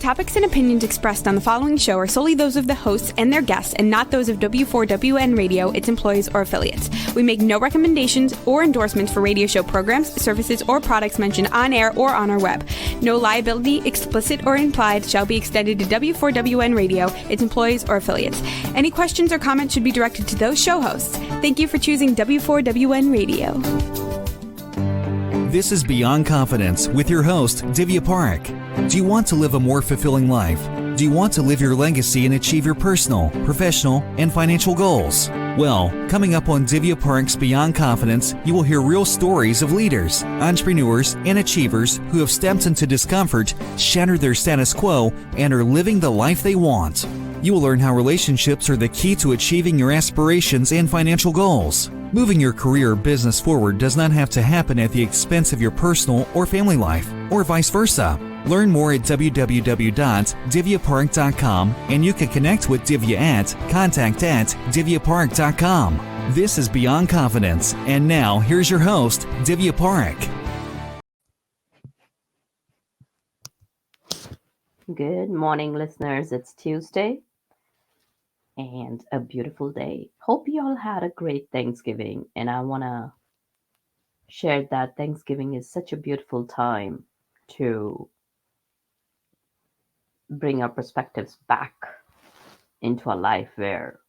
topics and opinions expressed on the following show are solely those of the hosts and their guests and not those of W4WN Radio, its employees, or affiliates. We make no recommendations or endorsements for radio show programs, services, or products mentioned on air or on our web. No liability, explicit or implied, shall be extended to W4WN Radio, its employees, or affiliates. Any questions or comments should be directed to those show hosts. Thank you for choosing W4WN Radio. This is Beyond Confidence with your host, Divya Parekh. Do you want to live a more fulfilling life? Do you want to live your legacy and achieve your personal, professional, and financial goals? Well, coming up on Divya Parekh's Beyond Confidence, you will hear real stories of leaders, entrepreneurs, and achievers who have stepped into discomfort, shattered their status quo, and are living the life they want. You will learn how relationships are the key to achieving your aspirations and financial goals. Moving your career or business forward does not have to happen at the expense of your personal or family life, or vice versa. Learn more at www.divyaparekh.com, and you can connect with Divya at contact@divyaparekh.com. This is Beyond Confidence, and now here's your host, Divya Parekh. Good morning, listeners. It's Tuesday and a beautiful day. Hope you all had a great Thanksgiving, and I want to share that Thanksgiving is such a beautiful time to bring our perspectives back into a life where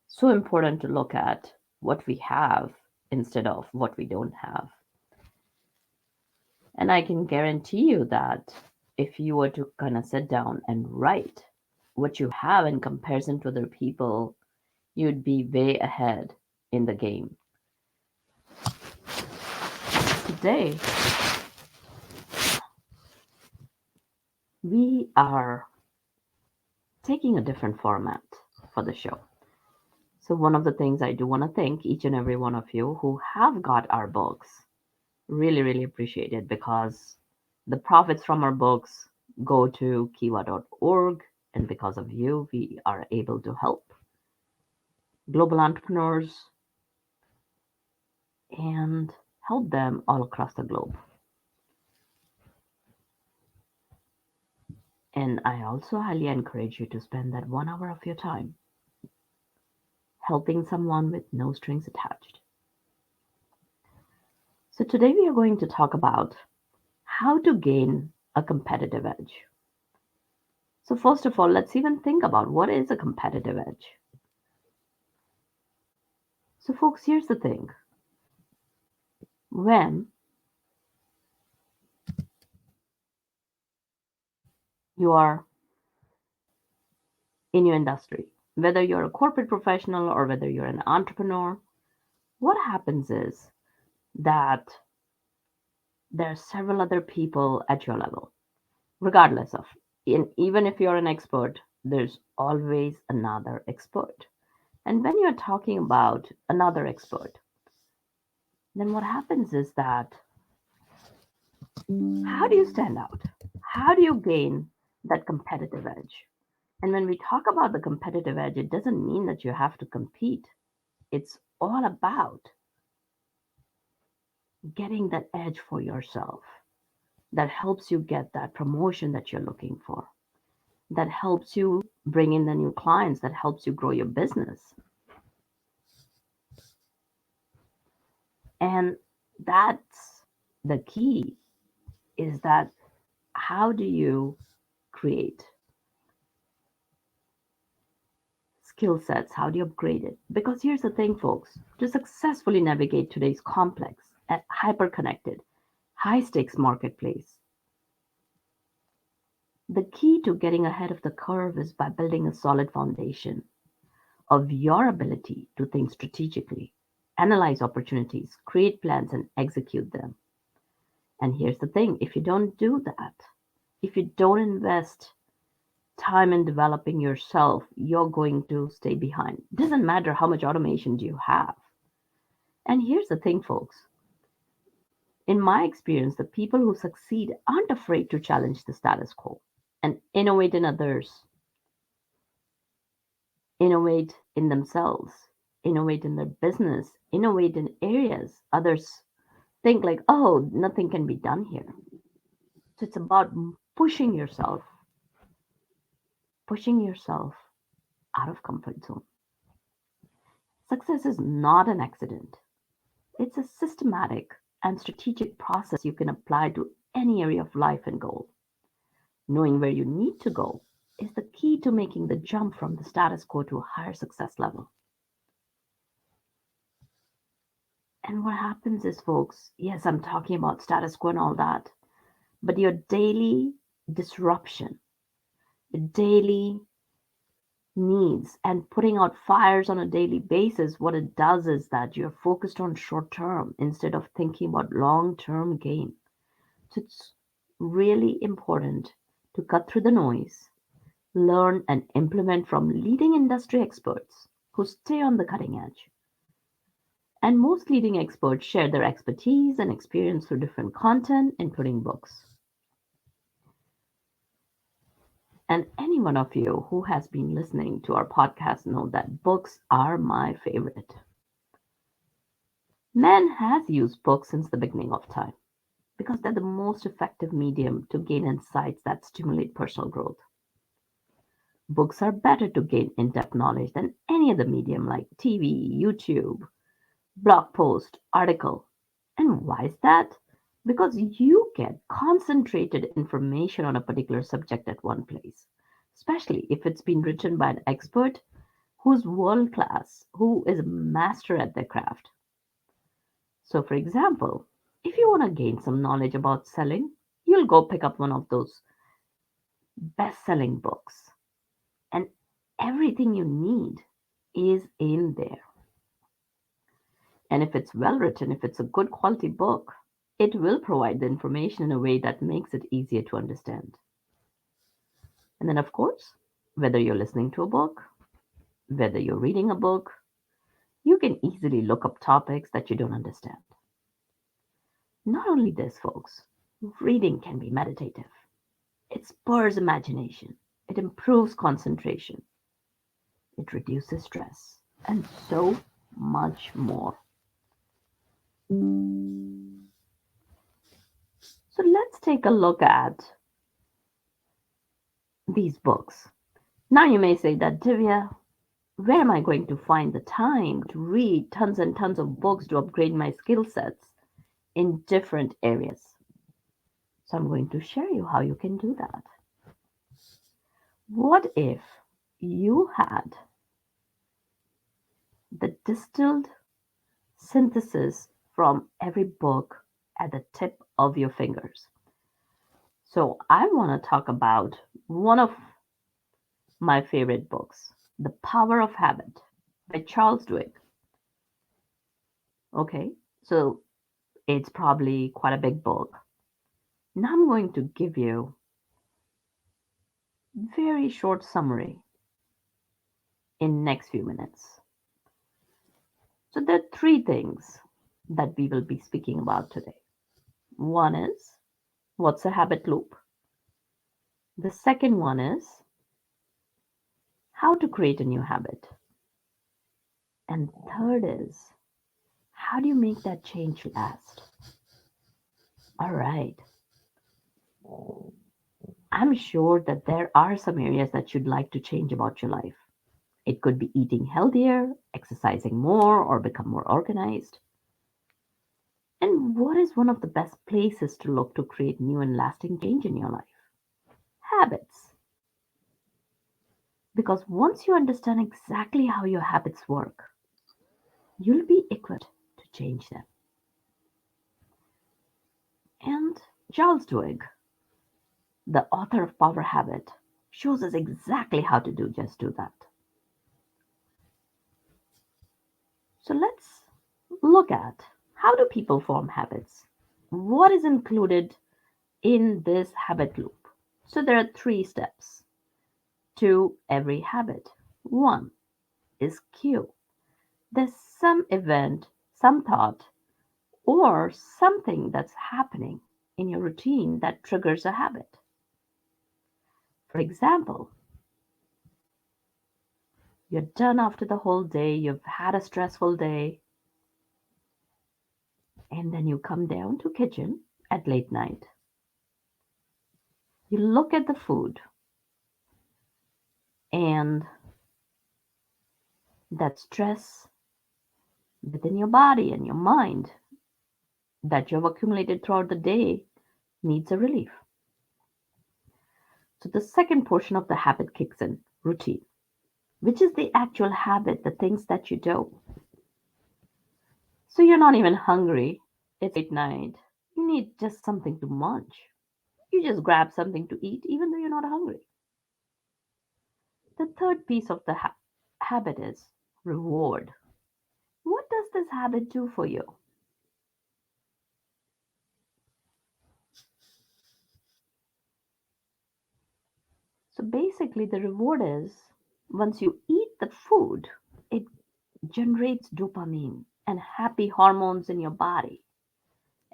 so important to look at what we have instead of what we don't have. And I can guarantee you that if you were to kind of sit down and write what you have in comparison to other people, you'd be way ahead in the game. Today, we are taking a different format for the show. So, one of the things I do want to thank each and every one of you who have got our books. Really, really appreciate it because the profits from our books go to kiva.org, and because of you, we are able to help global entrepreneurs and help them all across the globe. And I also highly encourage you to spend that 1 hour of your time helping someone with no strings attached. So today we are going to talk about how to gain a competitive edge. So first of all, let's even think about what is a competitive edge. So folks, here's the thing. When you are in your industry, whether you're a corporate professional or whether you're an entrepreneur, what happens is that there are several other people at your level, regardless of, even if you're an expert, there's always another expert. And when you're talking about another expert, then what happens is that how do you stand out? How do you gain that competitive edge? And when we talk about the competitive edge, it doesn't mean that you have to compete. It's all about getting that edge for yourself that helps you get that promotion that you're looking for, that helps you bring in the new clients, that helps you grow your business. And that's the key, is that how do you create skill sets? How do you upgrade it? Because here's the thing, folks, to successfully navigate today's complex and hyper-connected, high-stakes marketplace, the key to getting ahead of the curve is by building a solid foundation of your ability to think strategically, analyze opportunities, create plans, and execute them. And here's the thing, if you don't do that, if you don't invest time in developing yourself, you're going to stay behind. It doesn't matter how much automation do you have. And here's the thing, folks. In my experience, the people who succeed aren't afraid to challenge the status quo and innovate in others, innovate in themselves, innovate in their business, innovate in areas others think like, oh, nothing can be done here. So it's about pushing yourself pushing yourself out of comfort zone. Success is not an accident. It's a systematic and strategic process you can apply to any area of life and goal. Knowing where you need to go is the key to making the jump from the status quo to a higher success level. And what happens is, folks, yes, I'm talking about status quo and all that, but your daily disruption, the daily needs, and putting out fires on a daily basis, what it does is that you're focused on short term instead of thinking about long term gain. So it's really important to cut through the noise, learn and implement from leading industry experts who stay on the cutting edge. And most leading experts share their expertise and experience through different content, including books. And any one of you who has been listening to our podcast know that books are my favorite. Man has used books since the beginning of time because they're the most effective medium to gain insights that stimulate personal growth. Books are better to gain in depth knowledge than any other medium like TV, YouTube, blog post, article. And why is that? Because you get concentrated information on a particular subject at one place, especially if it's been written by an expert who's world class, who is a master at their craft. So, for example, if you want to gain some knowledge about selling, you'll go pick up one of those best selling books, and everything you need is in there. And if it's well written, if it's a good quality book, it will provide the information in a way that makes it easier to understand. And then, of course, whether you're listening to a book, whether you're reading a book, you can easily look up topics that you don't understand. Not only this, folks, reading can be meditative. It spurs imagination, it improves concentration, it reduces stress, and so much more. So let's take a look at these books. Now you may say that, Divya, where am I going to find the time to read tons and tons of books to upgrade my skill sets in different areas? So I'm going to share you how you can do that. What if you had the distilled synthesis from every book at the tip of your fingers? So I want to talk about one of my favorite books, The Power of Habit by Charles Duhigg. Okay, so it's probably quite a big book. Now I'm going to give you a very short summary in next few minutes. So there are three things that we will be speaking about today. One is what's a habit loop? The second one is how to create a new habit. And third is how do you make that change last? All right. I'm sure that there are some areas that you'd like to change about your life. It could be eating healthier, exercising more, or become more organized. And what is one of the best places to look to create new and lasting change in your life? Habits. Because once you understand exactly how your habits work, you'll be equipped to change them. And Charles Duhigg, the author of Power Habit, shows us exactly how to do that. So let's look at how do people form habits? What is included in this habit loop? So there are three steps to every habit. One is cue. There's some event, some thought, or something that's happening in your routine that triggers a habit. For example, you're done after the whole day, you've had a stressful day, and then you come down to kitchen at late night. You look at the food, And that stress within your body and your mind that you have accumulated throughout the day needs a relief. So the second portion of the habit kicks in, routine, which is the actual habit, the things that you do. So you're not even hungry. It's late night. You need just something to munch. You just grab something to eat even though you're not hungry. The third piece of the habit is reward. What does this habit do for you? So basically, the reward is once you eat the food, it generates dopamine and happy hormones in your body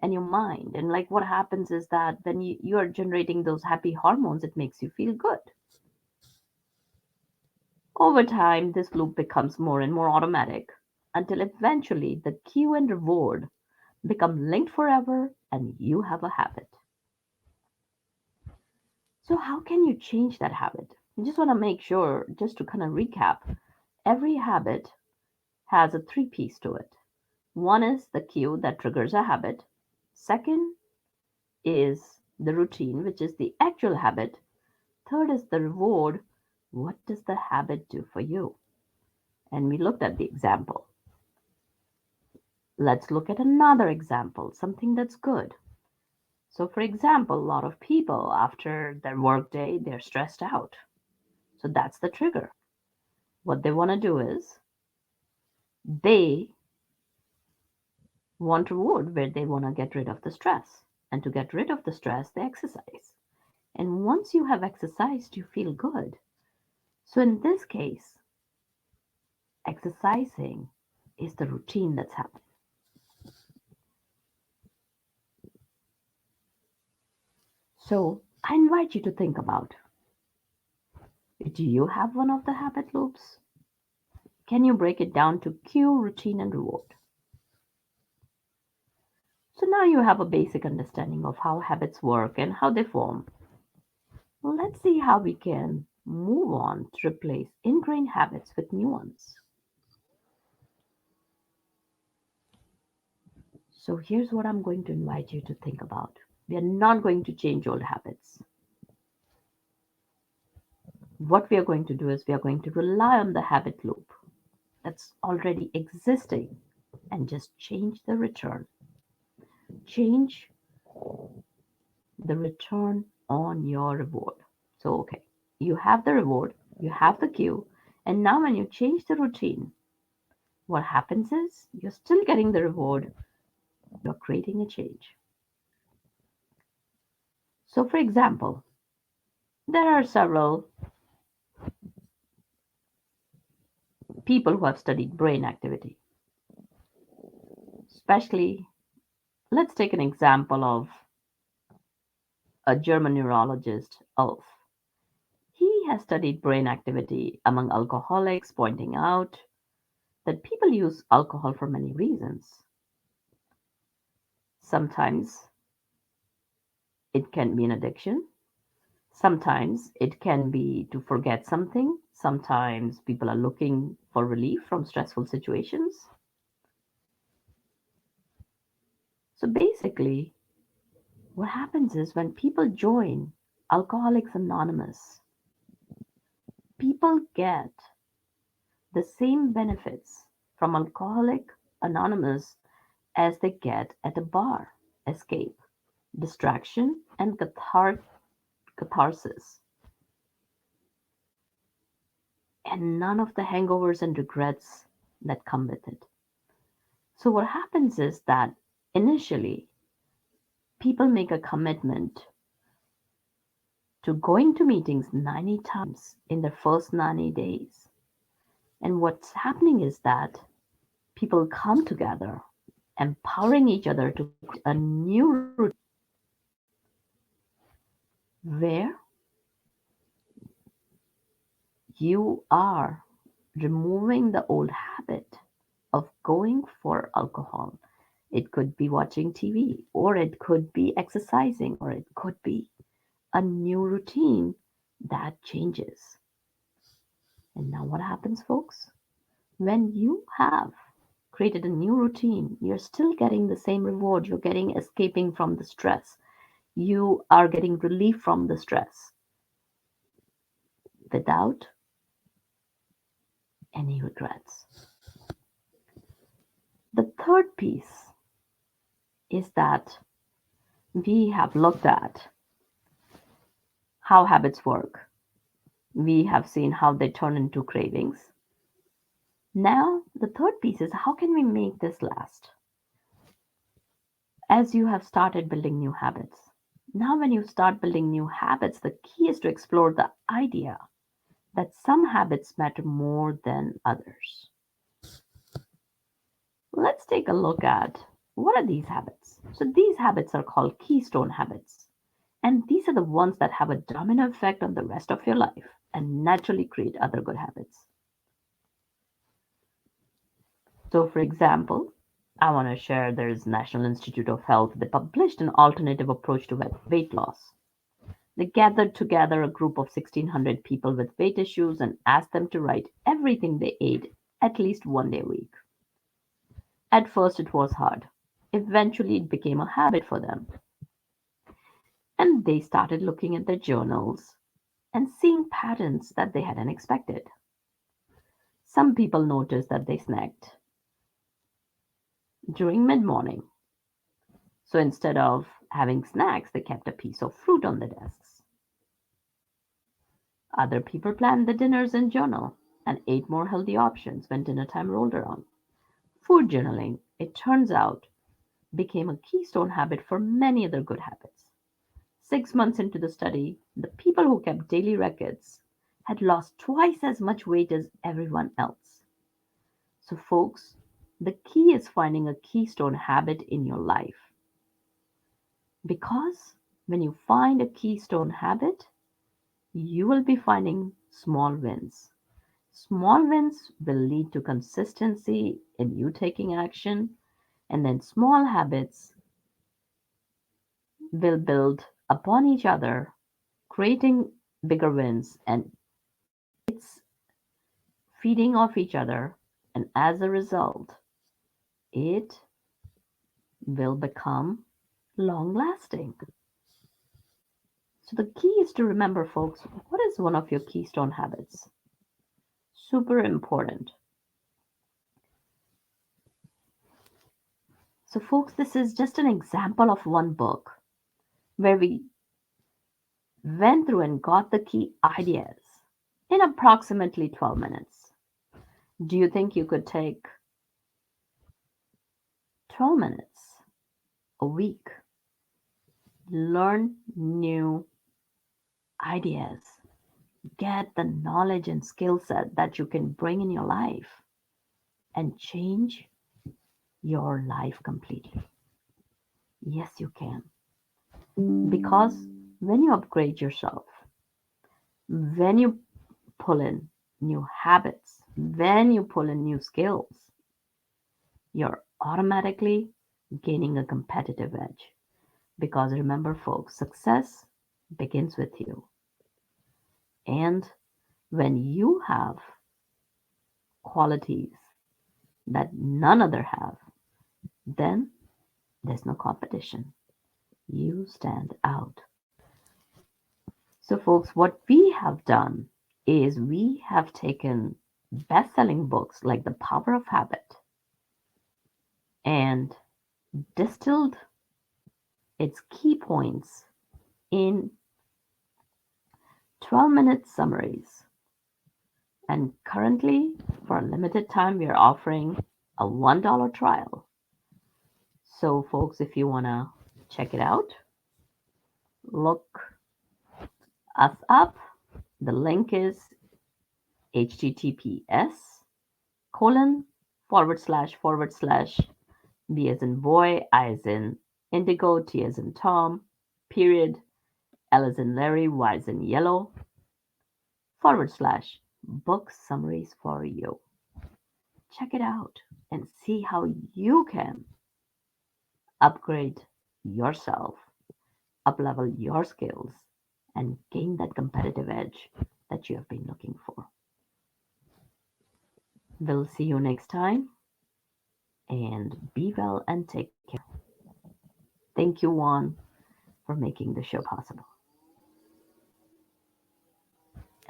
and your mind. And like what happens is that when you are generating those happy hormones, it makes you feel good. Over time, this loop becomes more and more automatic until eventually the cue and reward become linked forever and you have a habit. So, how can you change that habit? I just want to make sure, just to kind of recap, every habit has a three piece to it. One is the cue that triggers a habit. Second is the routine, which is the actual habit. Third is the reward. What does the habit do for you? And we looked at the example. Let's look at another example, something that's good. So, for example, a lot of people after their work day, they're stressed out. So, that's the trigger. What they want to do is they want reward where they want to get rid of the stress. And to get rid of the stress, they exercise. And once you have exercised, you feel good. So, in this case, exercising is the routine that's happening. So, I invite you to think about, do you have one of the habit loops? Can you break it down to cue, routine, and reward? So now you have a basic understanding of how habits work and how they form. Well, let's see how we can move on to replace ingrained habits with new ones. So here's what I'm going to invite you to think about. We are not going to change old habits. What we are going to do is we are going to rely on the habit loop that's already existing and just change the return. Change the return on your reward. So, okay, you have the reward, you have the cue, and now when you change the routine, what happens is you're still getting the reward, you're creating a change. So, for example, there are several people who have studied brain activity, especially, let's take an example of a German neurologist, Ulf. He has studied brain activity among alcoholics, pointing out that people use alcohol for many reasons. Sometimes it can be an addiction. Sometimes it can be to forget something. Sometimes people are looking for relief from stressful situations. So basically, what happens is when people join Alcoholics Anonymous, people get the same benefits from Alcoholic Anonymous as they get at a bar: escape, distraction, and catharsis, and none of the hangovers and regrets that come with it. So, what happens is that initially people make a commitment to going to meetings 90 times in their first 90 days. And what's happening is that people come together, empowering each other to create a new routine where you are removing the old habit of going for alcohol. It could be watching TV, or it could be exercising, or it could be a new routine that changes. And now what happens, folks? When you have created a new routine, you're still getting the same reward. You're getting escaping from the stress. You are getting relief from the stress without any regrets. The third piece is that we have looked at how habits work. We have seen how they turn into cravings. Now, the third piece is how can we make this last? As you have started building new habits. Now, when you start building new habits, the key is to explore the idea that some habits matter more than others. Let's take a look at what are these habits. So, these habits are called keystone habits. And these are the ones that have a domino effect on the rest of your life and naturally create other good habits. So, for example, I want to share there's National Institute of Health. They published an alternative approach to weight loss. They gathered together a group of 1,600 people with weight issues and asked them to write everything they ate at least one day a week. At first, it was hard. Eventually, it became a habit for them. And they started looking at their journals and seeing patterns that they hadn't expected. Some people noticed that they snacked during mid morning. So instead of having snacks, they kept a piece of fruit on the desks. Other people planned the dinners in journal and ate more healthy options when dinner time rolled around. Food journaling, it turns out, became a keystone habit for many other good habits. 6 months into the study, the people who kept daily records had lost twice as much weight as everyone else. So, folks, the key is finding a keystone habit in your life. Because when you find a keystone habit, you will be finding small wins. Small wins will lead to consistency in you taking action, and then small habits will build upon each other, creating bigger wins, and it's feeding off each other. And as a result, it will become long lasting. So, the key is to remember, folks, what is one of your keystone habits? Super important. So, folks, this is just an example of one book where we went through and got the key ideas in approximately 12 minutes. Do you think you could take 12 minutes a week, learn new ideas, get the knowledge and skill set that you can bring in your life and change your life completely? Yes, you can. Because when you upgrade yourself, when you pull in new habits, when you pull in new skills, you're automatically gaining a competitive edge. Because remember, folks, success begins with you. And when you have qualities that none other have, then there's no competition. You stand out. So, folks, what we have done is we have taken best selling books like The Power of Habit and distilled its key points in 12-minute summaries. And currently, for a limited time, we are offering a $1 trial. So, folks, if you want to check it out, look us up. The link is https:// B as in boy, I as in indigo, T as in Tom, period, L as in Larry, Y as in yellow, / book summaries for you. Check it out and see how you can upgrade yourself, uplevel your skills, and gain that competitive edge that you have been looking for. We'll see you next time. And be well and take care. Thank you, Juan, for making the show possible.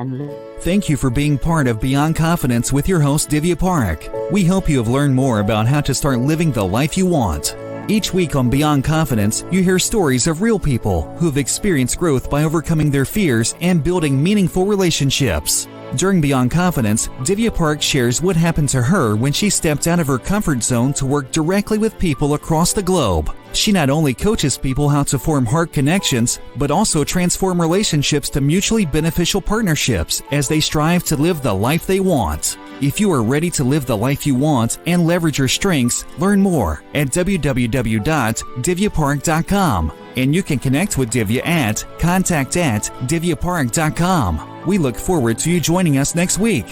And Thank you for being part of Beyond Confidence with your host, Divya Parekh. We hope you have learned more about how to start living the life you want. Each week on Beyond Confidence, you hear stories of real people who have experienced growth by overcoming their fears and building meaningful relationships. During Beyond Confidence, Divya Parekh shares what happened to her when she stepped out of her comfort zone to work directly with people across the globe. She not only coaches people how to form heart connections, but also transform relationships to mutually beneficial partnerships as they strive to live the life they want. If you are ready to live the life you want and leverage your strengths, learn more at www.divyaparekh.com. And you can connect with Divya at contact@divyaparekh.com. We look forward to you joining us next week.